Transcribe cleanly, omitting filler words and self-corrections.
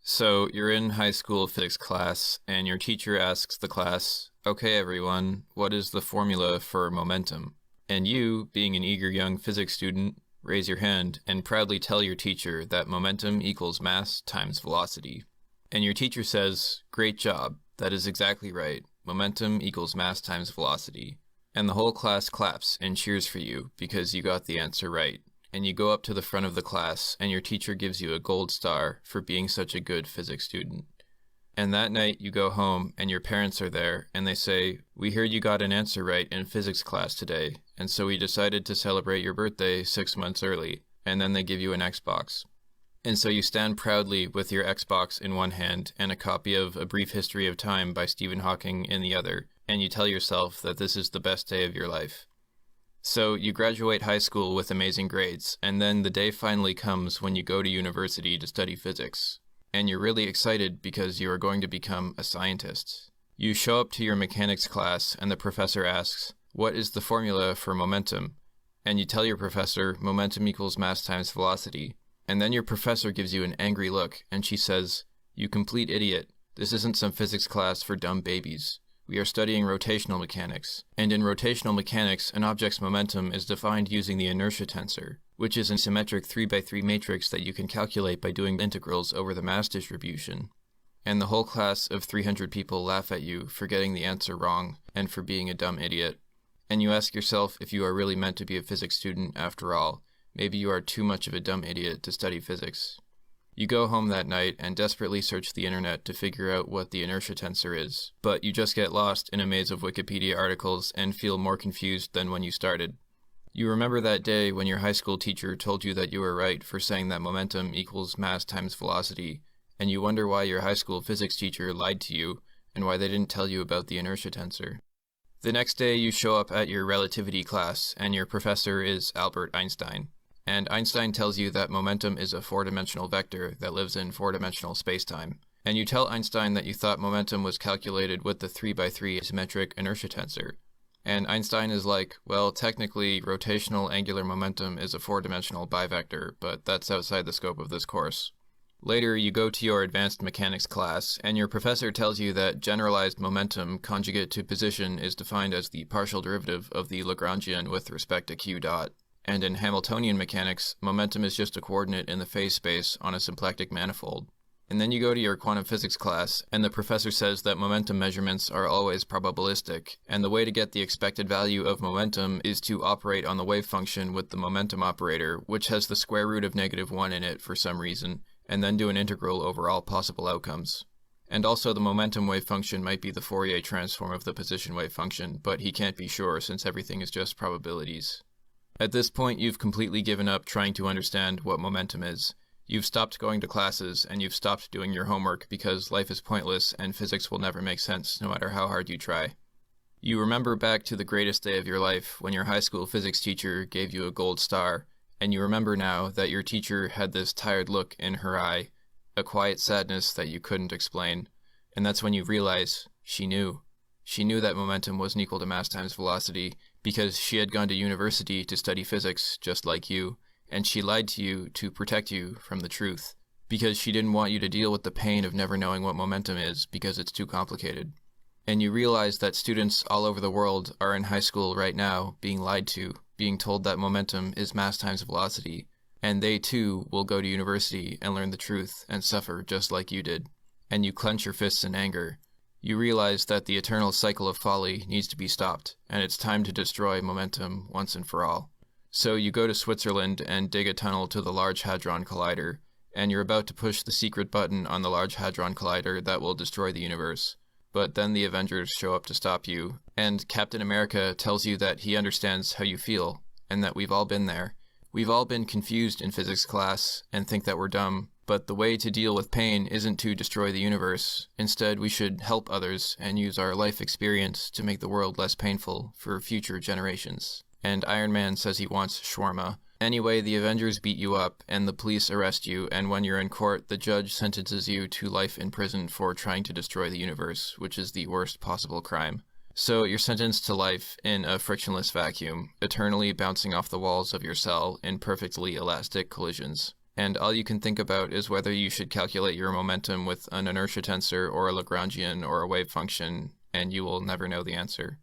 So you're in high school physics class, and your teacher asks the class, "Okay, everyone, what is the formula for momentum?" And you, being an eager young physics student, raise your hand and proudly tell your teacher that momentum equals mass times velocity. And your teacher says, "Great job, that is exactly right. Momentum equals mass times velocity." And the whole class claps and cheers for you because you got the answer right. And you go up to the front of the class, and your teacher gives you a gold star for being such a good physics student. And that night you go home, and your parents are there, and they say, "We heard you got an answer right in physics class today, and so we decided to celebrate your birthday 6 months early." And then they give you an Xbox. And so you stand proudly with your Xbox in one hand and a copy of A Brief History of Time by Stephen Hawking in the other, and you tell yourself that this is the best day of your life. So you graduate high school with amazing grades, and then the day finally comes when you go to university to study physics. And you're really excited because you are going to become a scientist. You show up to your mechanics class, and the professor asks, "What is the formula for momentum?" And you tell your professor, "Momentum equals mass times velocity." And then your professor gives you an angry look, and she says, "You complete idiot. This isn't some physics class for dumb babies. We are studying rotational mechanics, and in rotational mechanics, an object's momentum is defined using the inertia tensor, which is a symmetric 3x3 matrix that you can calculate by doing integrals over the mass distribution." And the whole class of 300 people laugh at you for getting the answer wrong and for being a dumb idiot. And you ask yourself if you are really meant to be a physics student after all. Maybe you are too much of a dumb idiot to study physics. You go home that night and desperately search the internet to figure out what the inertia tensor is, but you just get lost in a maze of Wikipedia articles and feel more confused than when you started. You remember that day when your high school teacher told you that you were right for saying that momentum equals mass times velocity, and you wonder why your high school physics teacher lied to you and why they didn't tell you about the inertia tensor. The next day you show up at your relativity class, and your professor is Albert Einstein. And Einstein tells you that momentum is a four-dimensional vector that lives in four-dimensional spacetime. And you tell Einstein that you thought momentum was calculated with the 3x3 symmetric inertia tensor. And Einstein is like, "Well, technically, rotational angular momentum is a four-dimensional bivector, but that's outside the scope of this course." Later, you go to your advanced mechanics class, and your professor tells you that generalized momentum conjugate to position is defined as the partial derivative of the Lagrangian with respect to q dot. And in Hamiltonian mechanics, momentum is just a coordinate in the phase space on a symplectic manifold. And then you go to your quantum physics class, and the professor says that momentum measurements are always probabilistic, and the way to get the expected value of momentum is to operate on the wave function with the momentum operator, which has the square root of -1 in it for some reason, and then do an integral over all possible outcomes. And also the momentum wave function might be the Fourier transform of the position wave function, but he can't be sure since everything is just probabilities. At this point, you've completely given up trying to understand what momentum is. You've stopped going to classes, and you've stopped doing your homework because life is pointless and physics will never make sense no matter how hard you try. You remember back to the greatest day of your life when your high school physics teacher gave you a gold star, and you remember now that your teacher had this tired look in her eye, a quiet sadness that you couldn't explain, and that's when you realize she knew. She knew that momentum wasn't equal to mass times velocity because she had gone to university to study physics just like you, and she lied to you to protect you from the truth because she didn't want you to deal with the pain of never knowing what momentum is because it's too complicated. And you realize that students all over the world are in high school right now being lied to, being told that momentum is mass times velocity, and they too will go to university and learn the truth and suffer just like you did. And you clench your fists in anger. You realize that the eternal cycle of folly needs to be stopped, and it's time to destroy momentum once and for all. So you go to Switzerland and dig a tunnel to the Large Hadron Collider, and you're about to push the secret button on the Large Hadron Collider that will destroy the universe. But then the Avengers show up to stop you, and Captain America tells you that he understands how you feel, and that we've all been there. We've all been confused in physics class and think that we're dumb, but the way to deal with pain isn't to destroy the universe. Instead, we should help others and use our life experience to make the world less painful for future generations. And Iron Man says he wants shawarma. Anyway, the Avengers beat you up, and the police arrest you, and when you're in court, the judge sentences you to life in prison for trying to destroy the universe, which is the worst possible crime. So you're sentenced to life in a frictionless vacuum, eternally bouncing off the walls of your cell in perfectly elastic collisions. and all you can think about is whether you should calculate your momentum with an inertia tensor or a Lagrangian or a wave function, and you will never know the answer.